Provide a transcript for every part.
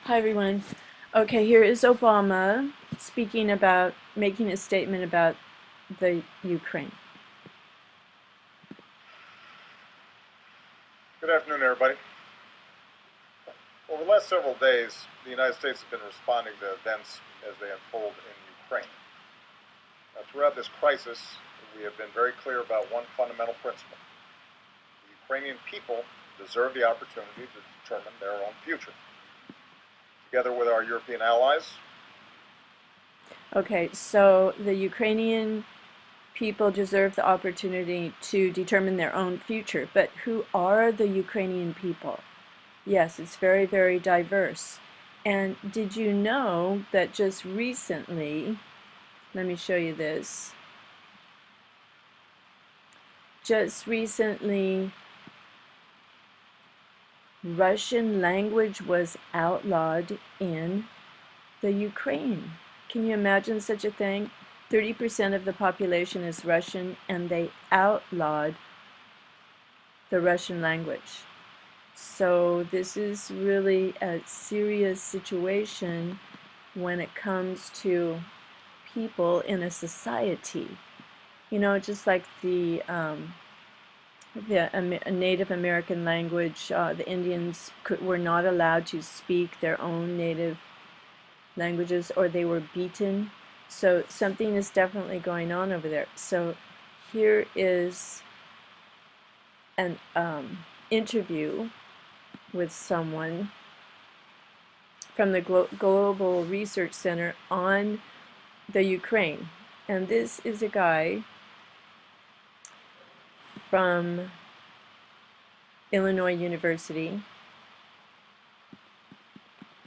Hi everyone. Okay, here is Obama making a statement about the Ukraine. Good afternoon, everybody. Over the last several days, the United States has been responding to events as they unfold in Ukraine. Throughout this crisis, we have been very clear about one fundamental principle. The Ukrainian people deserve the opportunity to determine their own future. Together with our European allies, Okay, so the Ukrainian people deserve the opportunity to determine their own future, but who are the Ukrainian people? Yes, it's very, very diverse. And did you know that just recently, let me show you this, just recently Russian language was outlawed in the Ukraine. Can you imagine such a thing? 30% of the population is Russian, and they outlawed the Russian language. So this is really a serious situation when it comes to people in a society. You know, just like the Native American language, the Indians were not allowed to speak their own native languages, or they were beaten. So something is definitely going on over there. So here is an interview with someone from the Global Research Center on the Ukraine. And this is a guy from Illinois University.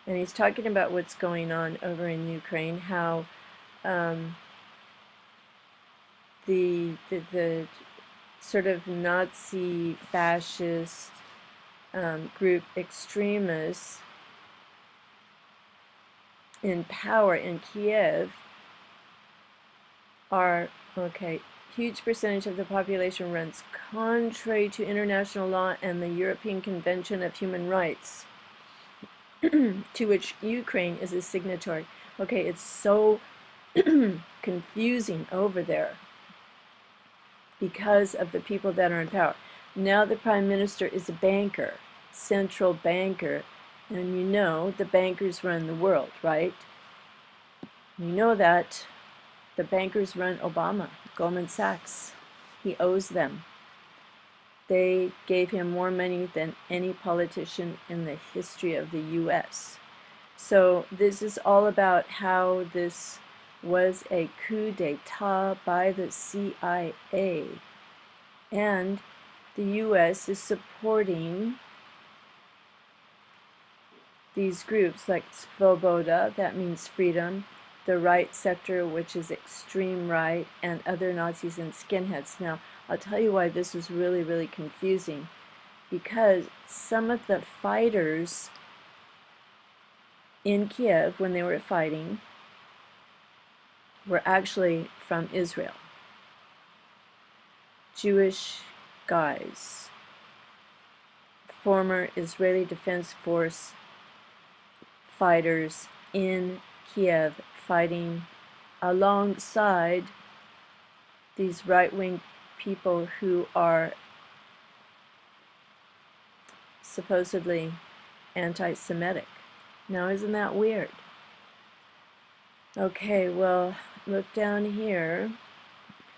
And he's talking about what's going on over in Ukraine, how um, the sort of Nazi fascist group extremists in power in Kiev are, okay, huge percentage of the population runs contrary to international law and the European Convention of Human Rights, to which Ukraine is a signatory. Okay, it's so confusing over there because of the people that are in power. Now the prime minister is a banker, central banker, and you know the bankers run the world, right? You know that the bankers run Obama, Goldman Sachs. He owes them. They gave him more money than any politician in the history of the US. So this is all about how this was a coup d'etat by the CIA. And the US is supporting these groups like Svoboda, that means freedom, the right sector, which is extreme right, and other Nazis and skinheads. Now, I'll tell you why this is really, really confusing. Because some of the fighters in Kiev, when they were fighting, were actually from Israel. Jewish guys, former Israeli Defense Force fighters in Kiev fighting alongside these right-wing people who are supposedly anti-Semitic. Now, isn't that weird? Okay, well, look down here.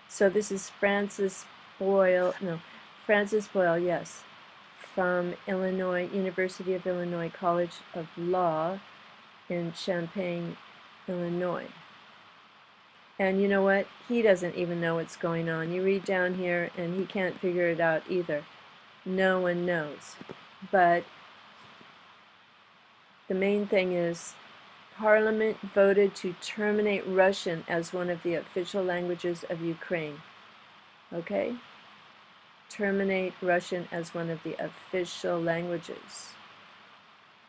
So this is Francis Boyle, no, Francis Boyle, yes, from Illinois, University of Illinois College of Law in Champaign, Illinois. And you know what? He doesn't even know what's going on. You read down here and he can't figure it out either. No one knows. But the main thing is Parliament voted to terminate Russian as one of the official languages of Ukraine. Okay? Terminate Russian as one of the official languages.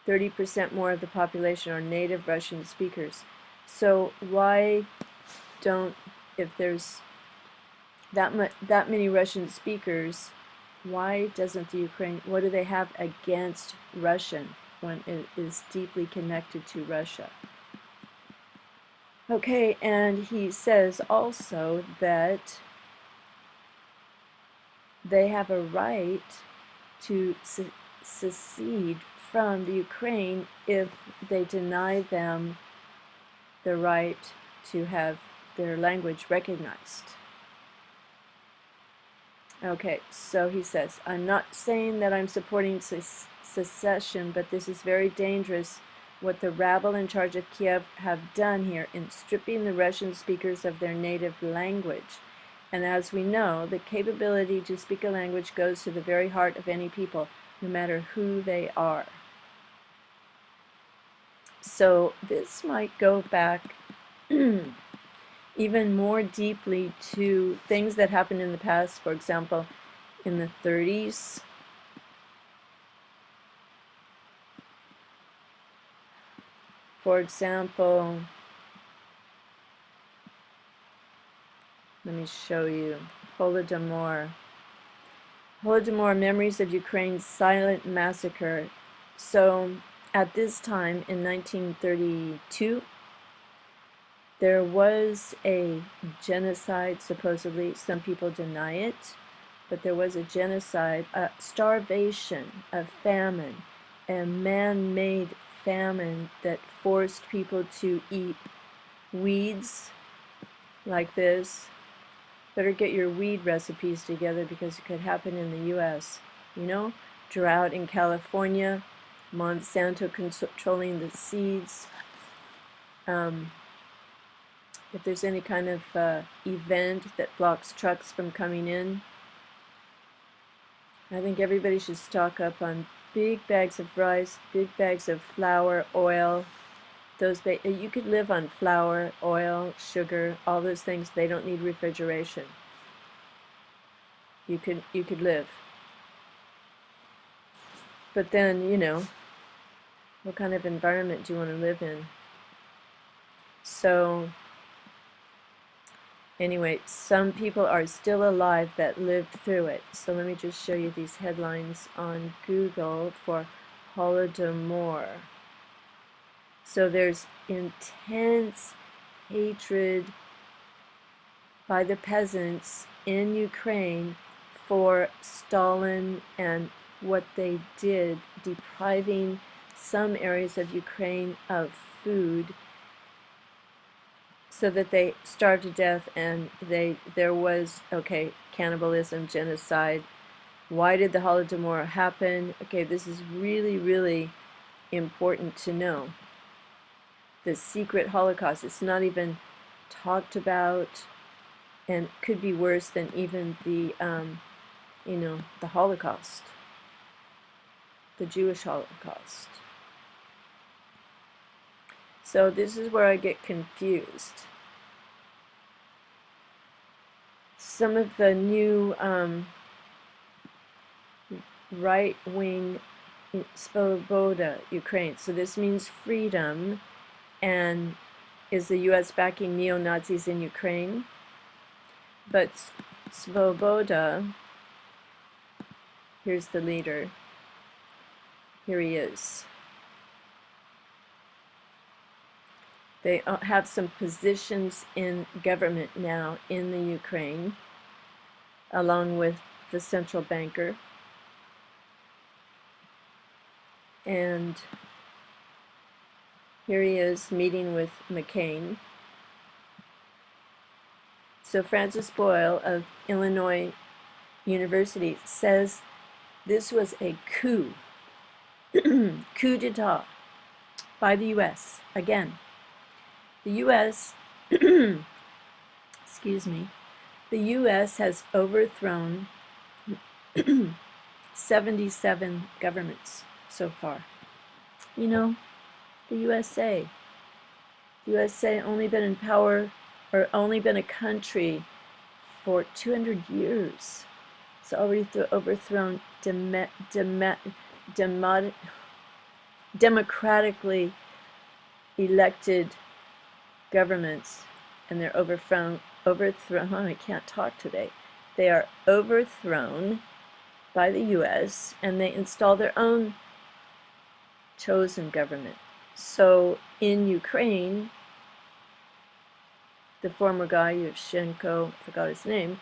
30% more of the population are native Russian speakers. So why don't, if there's that many Russian speakers, why doesn't the Ukraine, what do they have against Russian? one is deeply connected to Russia. Okay, and he says also that they have a right to secede from the Ukraine if they deny them the right to have their language recognized. Okay, so he says, I'm not saying that I'm supporting secession, but this is very dangerous what the rabble in charge of Kiev have done here in stripping the Russian speakers of their native language. And as we know, the capability to speak a language goes to the very heart of any people, no matter who they are. So this might go back even more deeply to things that happened in the past. For example, in the 30s, for example, let me show you, Holodomor. Holodomor, Memories of Ukraine's Silent Massacre. So at this time in 1932, there was a genocide, supposedly. Some people deny it, but there was a genocide, a starvation, a famine, a man-made famine that forced people to eat weeds like this. Better get your weed recipes together because it could happen in the US. You know, drought in California, Monsanto controlling the seeds. If there's any kind of event that blocks trucks from coming in, I think everybody should stock up on big bags of rice, big bags of flour, oil. You could live on flour, oil, sugar, all those things. They don't need refrigeration. You could live. But then, you know, what kind of environment do you want to live in? So anyway, some people are still alive that lived through it. So let me just show you these headlines on Google for Holodomor. So there's intense hatred by the peasants in Ukraine for Stalin and what they did, depriving some areas of Ukraine of food so that they starved to death, and there was, okay, cannibalism, genocide. Why did the Holodomor happen? Okay, this is really, really important to know. The secret Holocaust, it's not even talked about, and could be worse than even the, you know, the Holocaust, the Jewish Holocaust. So this is where I get confused. Some of the new right-wing Svoboda Ukraine. So this means freedom, and is the U.S. backing neo-Nazis in Ukraine? But Svoboda, here's the leader. Here he is. They have some positions in government now in the Ukraine, along with the central banker. And here he is meeting with McCain. So Francis Boyle of Illinois University says this was a coup, coup d'etat by the U.S. Again, the U.S., excuse me, the U.S. has overthrown 77 governments so far. You know, the USA only been in power, or only been a country for 200 years. It's already overthrown democratically elected governments, and they're overthrown, I can't talk today. They are overthrown by the US, and they install their own chosen government. So in Ukraine, the former guy, Yushchenko, forgot his name,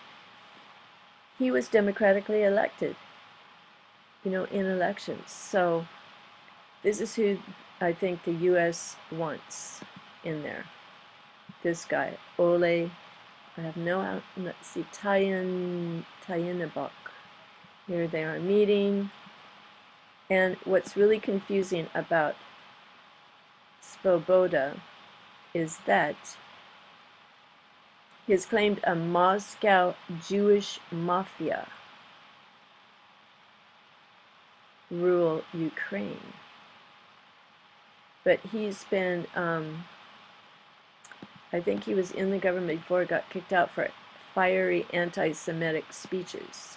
he was democratically elected, in elections. So this is who I think the U.S. wants in there. This guy, Ole, I have no, let's see, Tyenabok. Here they are meeting. And what's really confusing about Svoboda is that he has claimed a Moscow Jewish mafia rule Ukraine. But he's been, I think he was in the government before he got kicked out for fiery anti-Semitic speeches.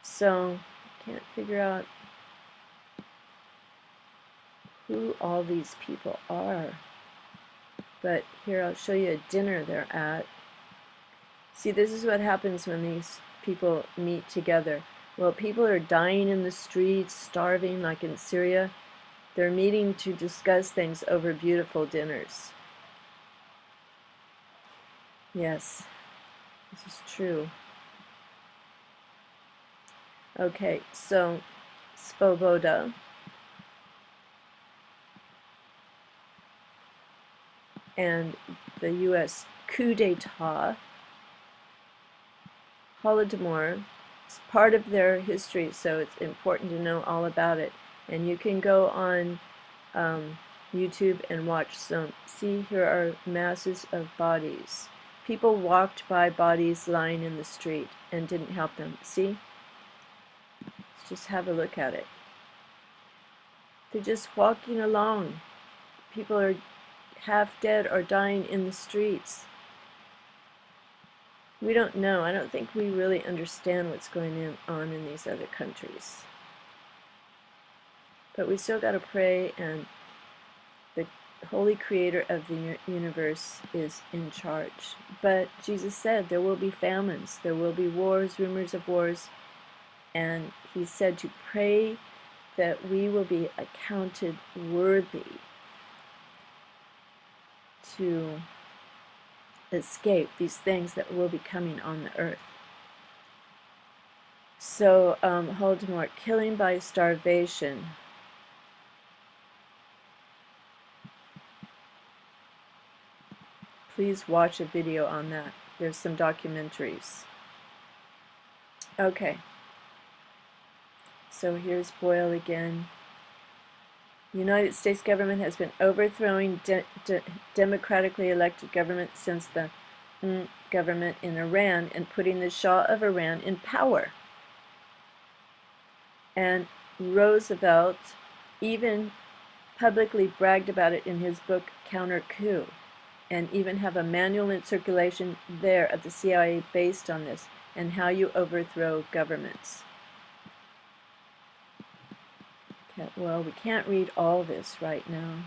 So, can't figure out who all these people are. But here, I'll show you a dinner they're at. See, this is what happens when these people meet together. Well, people are dying in the streets, starving, like in Syria. They're meeting to discuss things over beautiful dinners. Yes, this is true. Okay, so Svoboda and the U.S. coup d'etat, Holodomor, is part of their history, so it's important to know all about it. And you can go on YouTube and watch some. See, here are masses of bodies. People walked by bodies lying in the street and didn't help them. See? Let's just have a look at it. They're just walking along. People are half dead or dying in the streets. We don't know. I don't think we really understand what's going on in these other countries. But we still got to pray, and the holy creator of the universe is in charge. But Jesus said there will be famines, there will be wars, rumors of wars, and he said to pray that we will be accounted worthy to escape these things that will be coming on the earth. So, Holodomor, killing by starvation. Please watch a video on that. There's some documentaries. Okay. So here's Boyle again. The United States government has been overthrowing democratically elected government since the government in Iran and putting the Shah of Iran in power. And Roosevelt even publicly bragged about it in his book Counter Coup, and even have a manual in circulation there of the CIA based on this and how you overthrow governments. Okay, well, we can't read all this right now.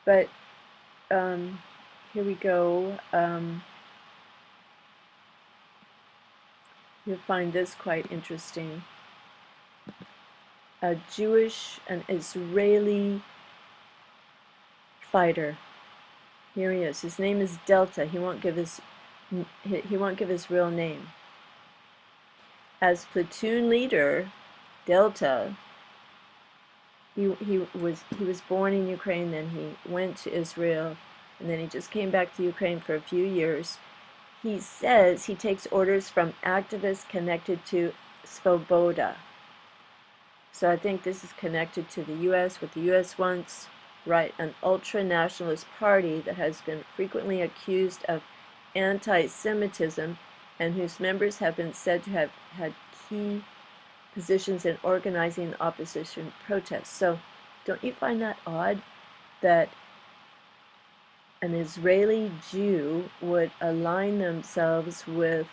But here we go. You'll find this quite interesting. A Jewish, an Israeli fighter. Here he is. His name is Delta. He won't give his real name. As platoon leader, Delta, he was born in Ukraine, then he went to Israel, and then he just came back to Ukraine for a few years. He says he takes orders from activists connected to Svoboda. So I think this is connected to the U.S., what the U.S. wants, right? An ultra-nationalist party that has been frequently accused of anti-Semitism and whose members have been said to have had key positions in organizing opposition protests. So don't you find that odd that an Israeli Jew would align themselves with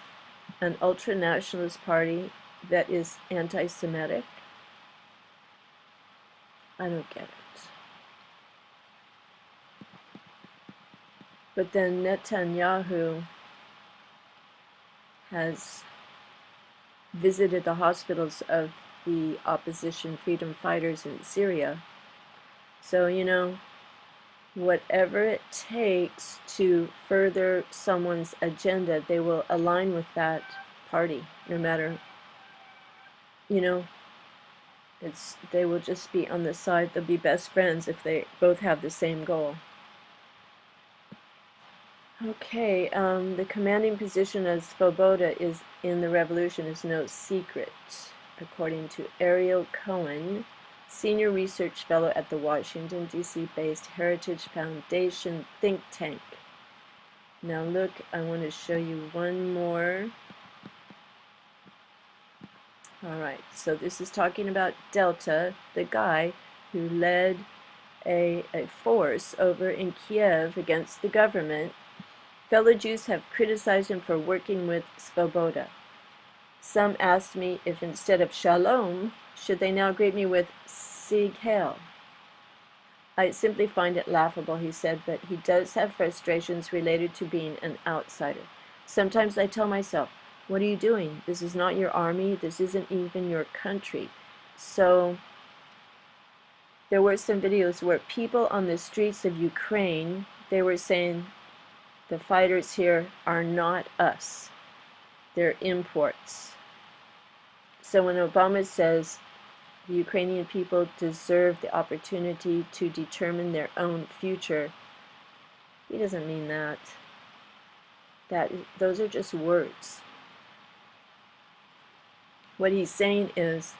an ultra-nationalist party that is anti-Semitic? I don't get it. But then Netanyahu has visited the hospitals of the opposition freedom fighters in Syria. So, you know, whatever it takes to further someone's agenda, they will align with that party, no matter, you know, they will just be on the side. They'll be best friends if they both have the same goal. Okay, the commanding position of Svoboda is in the revolution is no secret, according to Ariel Cohen, senior research fellow at the Washington, D.C.-based Heritage Foundation think tank. Now look, I want to show you one more. All right, so this is talking about Delta, the guy who led a force over in Kiev against the government. Fellow Jews have criticized him for working with Svoboda. Some asked me if instead of shalom, should they now greet me with Sieg Heil. I simply find it laughable, he said, but he does have frustrations related to being an outsider. Sometimes I tell myself, what are you doing? This is not your army. This isn't even your country. So there were some videos where people on the streets of Ukraine, they were saying, the fighters here are not us. They're imports. So when Obama says the Ukrainian people deserve the opportunity to determine their own future, he doesn't mean that. Those are just words. What he's saying is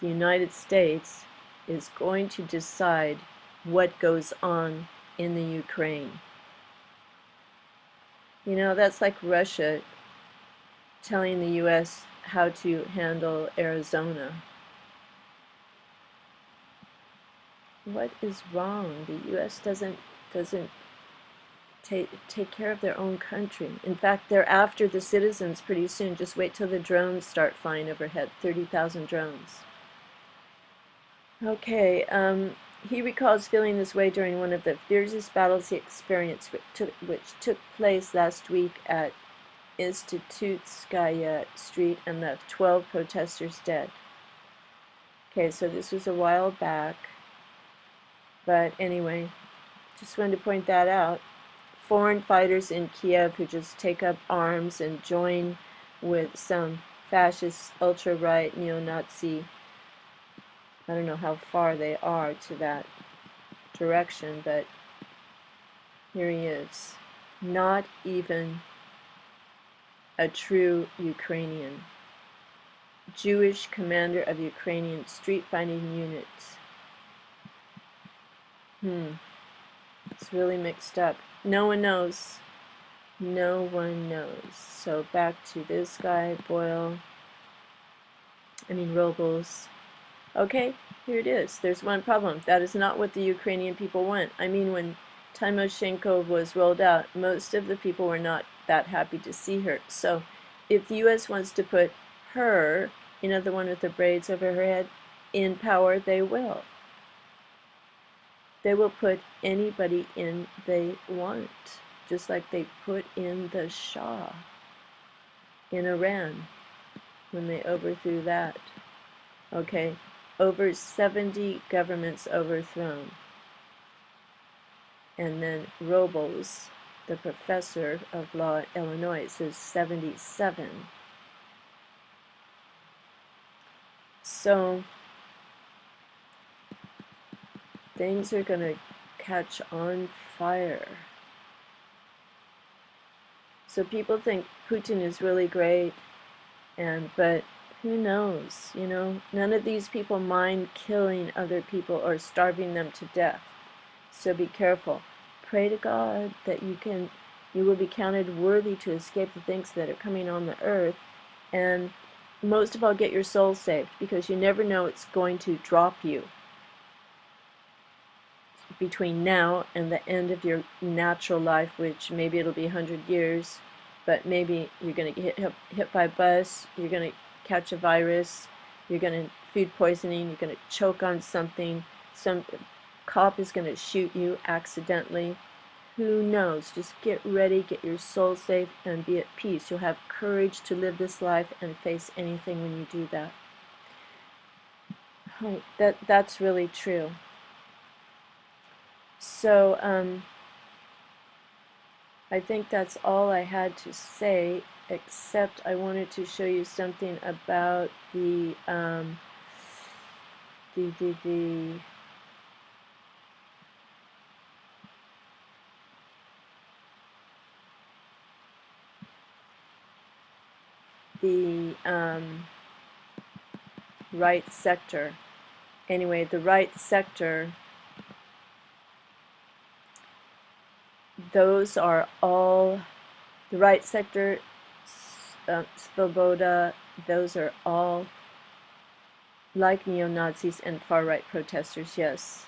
the United States is going to decide what goes on in the Ukraine. You know, that's like Russia telling the U.S. how to handle Arizona. What is wrong? The U.S. doesn't take care of their own country. In fact, they're after the citizens pretty soon. Just wait till the drones start flying overhead. 30,000 drones. Okay, he recalls feeling this way during one of the fiercest battles he experienced, which took place last week at Institutskaya Street and left 12 protesters dead. Okay, so this was a while back, but anyway, just wanted to point that out. Foreign fighters in Kiev who just take up arms and join with some fascist, ultra-right, neo-Nazi. I don't know how far they are to that direction, but here he is. Not even a true Ukrainian. Jewish commander of Ukrainian street fighting units. It's really mixed up. No one knows. No one knows. So back to this guy, Robles. Okay, here it is. There's one problem. That is not what the Ukrainian people want. I mean, when Tymoshenko was rolled out, most of the people were not that happy to see her. So if the U.S. wants to put her, you know, the one with the braids over her head, in power, they will. They will put anybody in they want, just like they put in the Shah in Iran when they overthrew that. Okay, over 70 governments overthrown. And then Robles, the professor of law at Illinois, says 77. So things are going to catch on fire. So people think Putin is really great, but who knows? You know, none of these people mind killing other people or starving them to death. So be careful. Pray to God that you will be counted worthy to escape the things that are coming on the earth, and most of all, get your soul saved, because you never know it's going to drop you between now and the end of your natural life, which maybe it'll be 100 years, but maybe you're going to get hit by a bus, you're going to catch a virus, you're going to food poisoning, you're going to choke on something, some cop is going to shoot you accidentally. Who knows? Just get ready, get your soul safe, and be at peace. You'll have courage to live this life and face anything when you do that. Oh, that's really true. So, I think that's all I had to say, except I wanted to show you something about the right sector. Anyway, the right sector, those are all, the right sector, Svoboda, those are all like neo-Nazis and far-right protesters, yes,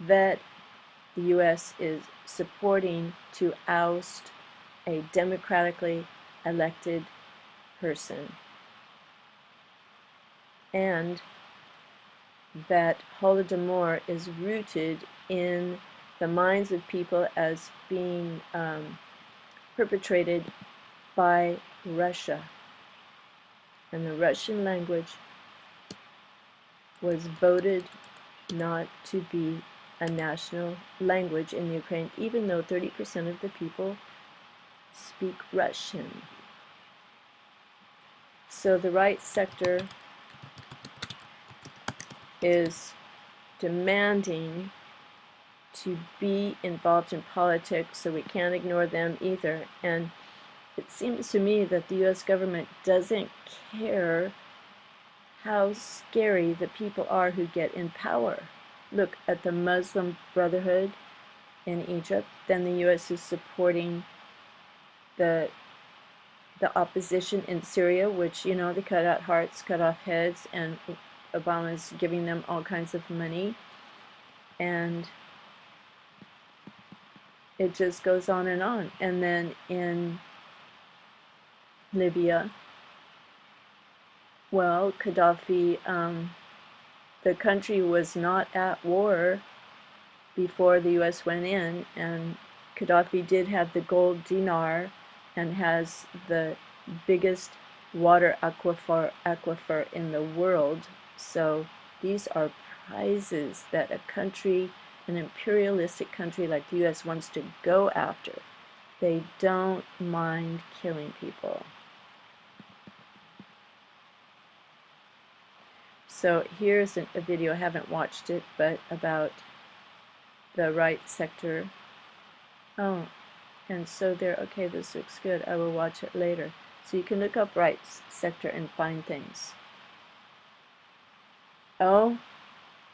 that the U.S. is supporting to oust a democratically elected person. And that Holodomor is rooted in the minds of people as being perpetrated by Russia. And the Russian language was voted not to be a national language in Ukraine, even though 30% of the people speak Russian. So the right sector is demanding to be involved in politics, so we can't ignore them either. And it seems to me that the US government doesn't care how scary the people are who get in power. Look at the Muslim Brotherhood in Egypt. Then the US is supporting the opposition in Syria, which, you know, they cut out hearts, cut off heads, and Obama's giving them all kinds of money. And it just goes on. And then in Libya, well, Gaddafi, the country was not at war before the US went in, and Gaddafi did have the gold dinar and has the biggest water aquifer in the world. So these are prizes that a country, an imperialistic country like the US, wants to go after. They don't mind killing people. So here's a video, I haven't watched it, but about the right sector. Oh, and so there, okay, this looks good. I will watch it later. So you can look up right sector and find things. Oh,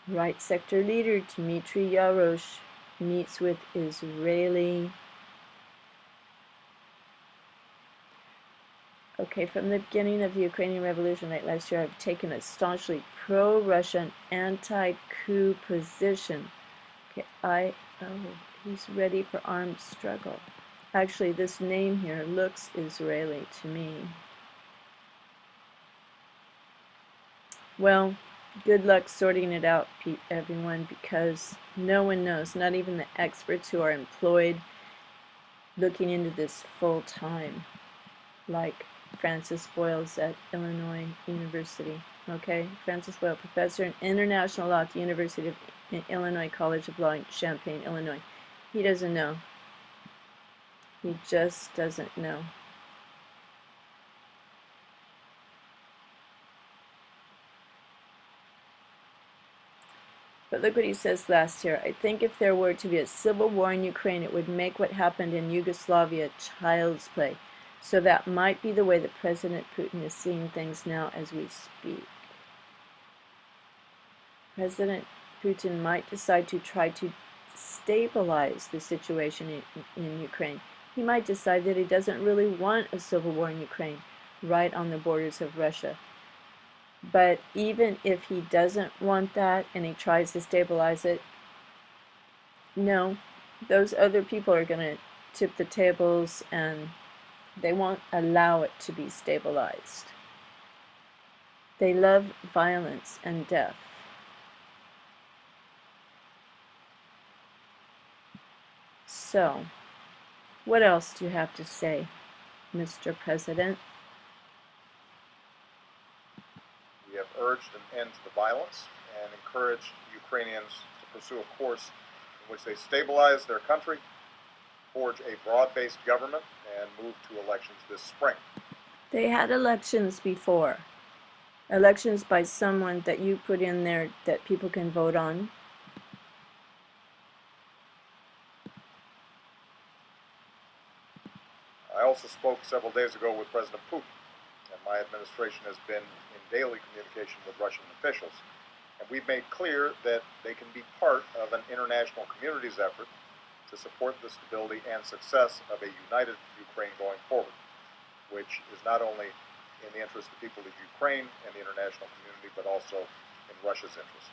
right sector leader Dmitry Yarosh meets with Israeli. Okay, from the beginning of the Ukrainian Revolution late last year, I've taken a staunchly pro-Russian anti-coup position. Okay, he's ready for armed struggle. Actually, this name here looks Israeli to me. Well, good luck sorting it out, everyone, because no one knows, not even the experts who are employed looking into this full time, like Francis Boyles at Illinois University. Okay, Francis Boyle, professor in international law at the University of Illinois College of Law in Champaign, Illinois. He doesn't know. He just doesn't know. But look what he says last year. I think if there were to be a civil war in Ukraine, it would make what happened in Yugoslavia child's play. So that might be the way that President Putin is seeing things now as we speak. President Putin might decide to try to stabilize the situation in Ukraine. He might decide that he doesn't really want a civil war in Ukraine, right on the borders of Russia. But even if he doesn't want that and he tries to stabilize it, no, those other people are going to tip the tables and they won't allow it to be stabilized. They love violence and death. So, What else do you have to say, Mr. President? We have urged an end to the violence and encouraged Ukrainians to pursue a course in which they stabilize their country, forge a broad-based government, and move to elections this spring. They had elections before. Elections by someone that you put in there that people can vote on. I also spoke several days ago with President Putin, and my administration has been in daily communication with Russian officials. And we've made clear that they can be part of an international community's effort to support the stability and success of a united Ukraine going forward, which is not only in the interest of the people of Ukraine and the international community, but also in Russia's interest.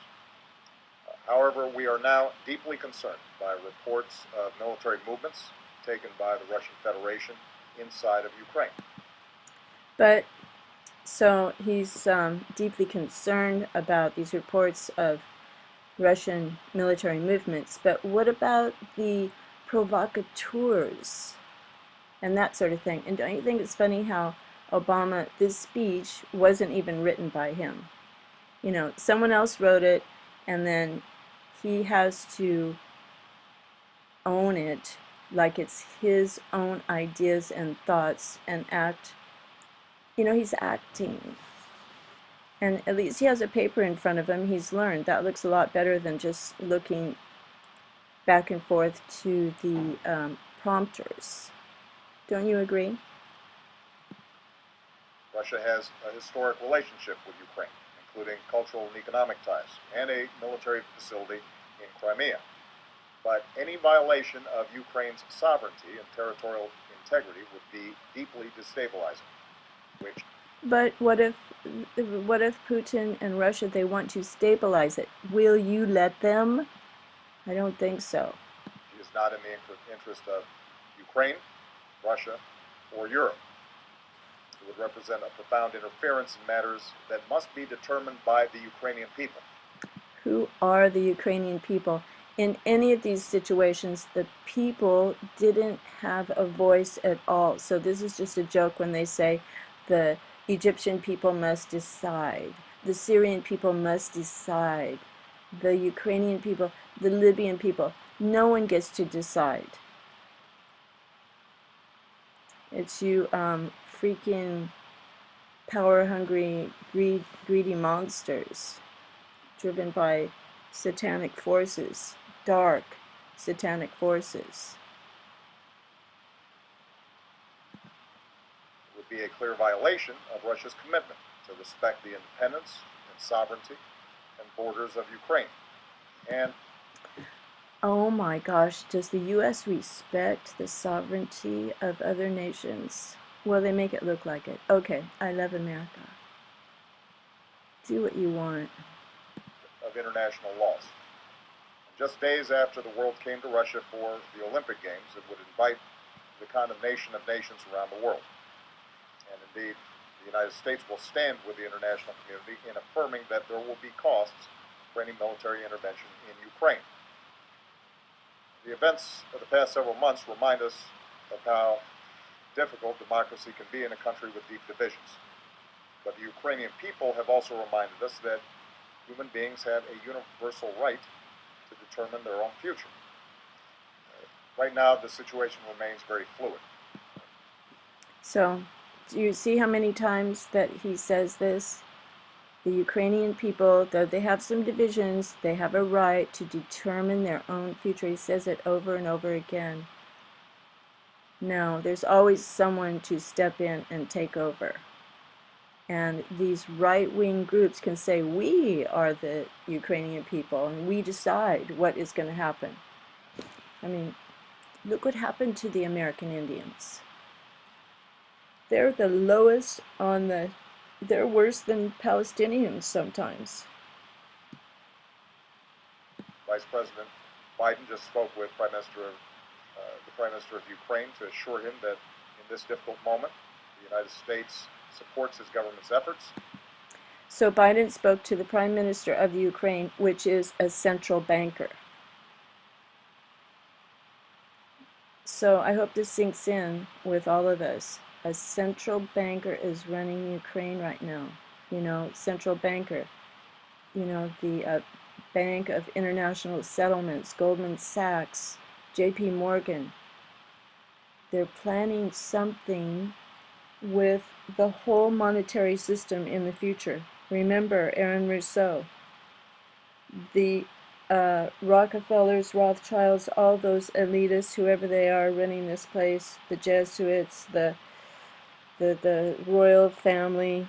However, we are now deeply concerned by reports of military movements taken by the Russian Federation inside of Ukraine. But so he's deeply concerned about these reports of Russian military movements. But what about the provocateurs and that sort of thing? And don't you think it's funny how Obama, this speech wasn't even written by him? You know, someone else wrote it, and then he has to own it like it's his own ideas and thoughts and act. You know, he's acting. And at least he has a paper in front of him. He's learned. That looks a lot better than just looking back and forth to the prompters. Don't you agree? Russia has a historic relationship with Ukraine, including cultural and economic ties, and a military facility in Crimea. But any violation of Ukraine's sovereignty and territorial integrity would be deeply destabilizing, which But what if Putin and Russia, they want to stabilize it? Will you let them? I don't think so. is not in the interest of Ukraine, Russia, or Europe. It would represent a profound interference in matters that must be determined by the Ukrainian people. Who are the Ukrainian people? In any of these situations, the people didn't have a voice at all. So this is just a joke when they say the Egyptian people must decide, the Syrian people must decide, the Ukrainian people, the Libyan people. No one gets to decide. It's you freaking power-hungry, greedy monsters driven by satanic forces, dark satanic forces. It would be a clear violation of Russia's commitment to respect the independence and sovereignty and borders of Ukraine. And oh my gosh, does the U.S. respect the sovereignty of other nations? Well, they make it look like it. Okay, I love America. Do what you want. of international laws. Just days after the world came to Russia for the Olympic Games, it would invite the condemnation of nations around the world. And indeed, the United States will stand with the international community in affirming that there will be costs for any military intervention in Ukraine. The events of the past several months remind us of how difficult democracy can be in a country with deep divisions. But the Ukrainian people have also reminded us that human beings have a universal right to determine their own future. Right now, the situation remains very fluid. So, do you see how many times that he says this? The Ukrainian people, though they have some divisions, they have a right to determine their own future. He says it over and over again. No, there's always someone to step in and take over. And these right-wing groups can say, we are the Ukrainian people, and we decide what is going to happen. I mean, look what happened to the American Indians. They're the lowest on the... They're worse than Palestinians sometimes. Vice President Biden just spoke with the Prime Minister of Ukraine to assure him that in this difficult moment, the United States supports his government's efforts. So Biden spoke to the Prime Minister of Ukraine, which is a central banker. So I hope this sinks in with all of us. A central banker is running Ukraine right now. You know, central banker. You know, the Bank of International Settlements, Goldman Sachs, JP Morgan. They're planning something with the whole monetary system in the future. Remember Aaron Rousseau, the Rockefellers, Rothschilds, all those elitists, whoever they are running this place, the Jesuits, the royal family,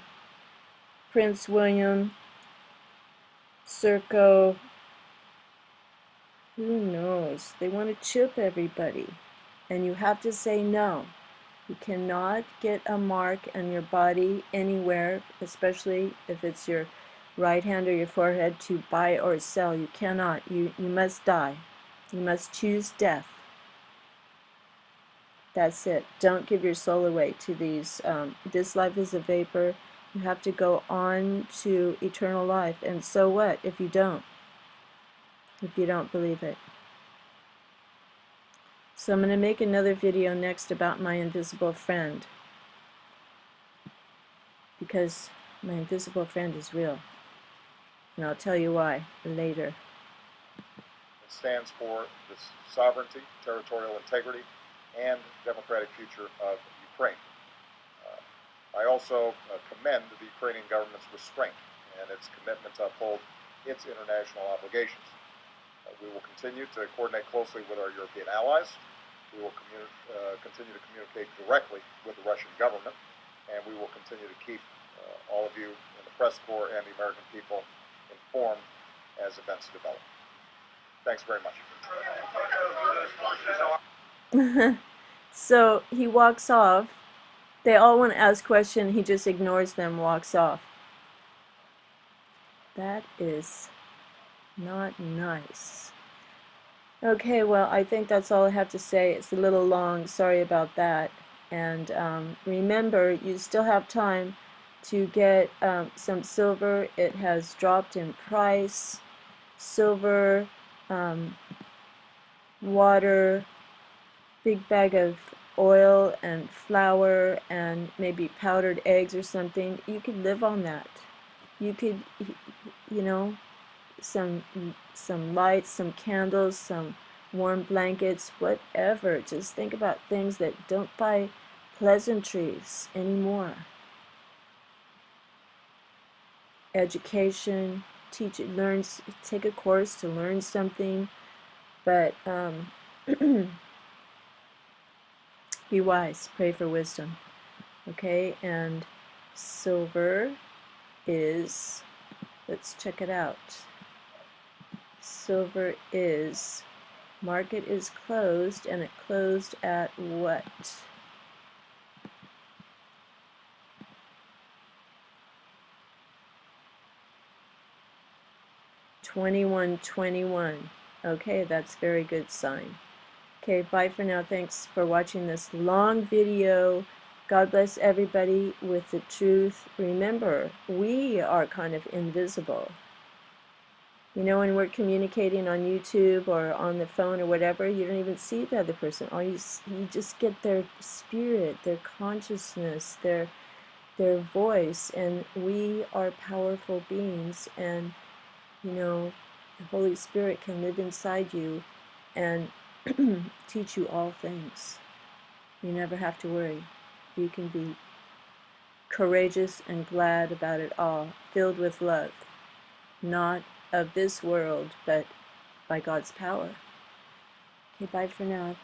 Prince William, Serco, who knows? They want to chip everybody. And you have to say no. You cannot get a mark on your body anywhere, especially if it's your right hand or your forehead, to buy or sell. You cannot. You must die. You must choose death. That's it. Don't give your soul away to these. This life is a vapor. You have to go on to eternal life. And so what if you don't? If you don't believe it. So I'm going to make another video next about my invisible friend. Because my invisible friend is real. And I'll tell you why later. It stands for the sovereignty, territorial integrity, and democratic future of Ukraine. I also commend the Ukrainian government's restraint and its commitment to uphold its international obligations. We will continue to coordinate closely with our European allies. We will continue to communicate directly with the Russian government, and we will continue to keep all of you in the press corps and the American people informed as events develop. Thanks very much. So he walks off. They all want to ask questions. He just ignores them, walks off. That is not nice. Okay, well, I think that's all I have to say. It's a little long. Sorry about that. And remember, you still have time to get some silver. It has dropped in price. Silver, water, big bag of oil and flour and maybe powdered eggs or something. You could live on that. You could, you know, some lights, some candles, some warm blankets, whatever. Just think about things that don't buy pleasantries anymore. Education, teach it, learn, take a course to learn something, but be wise, pray for wisdom. Okay, and silver is, let's check it out. Silver is, market is closed, and it closed at what? $21.21. Okay, that's a very good sign. Okay, bye for now. Thanks for watching this long video. God bless everybody with the truth. Remember, we are kind of invisible. You know, when we're communicating on YouTube or on the phone or whatever, you don't even see the other person. All you just get their spirit, their consciousness, their voice, and we are powerful beings, and you know, the Holy Spirit can live inside you and teach you all things. You never have to worry. You can be courageous and glad about it all, filled with love, not of this world, but by God's power. Okay, bye for now.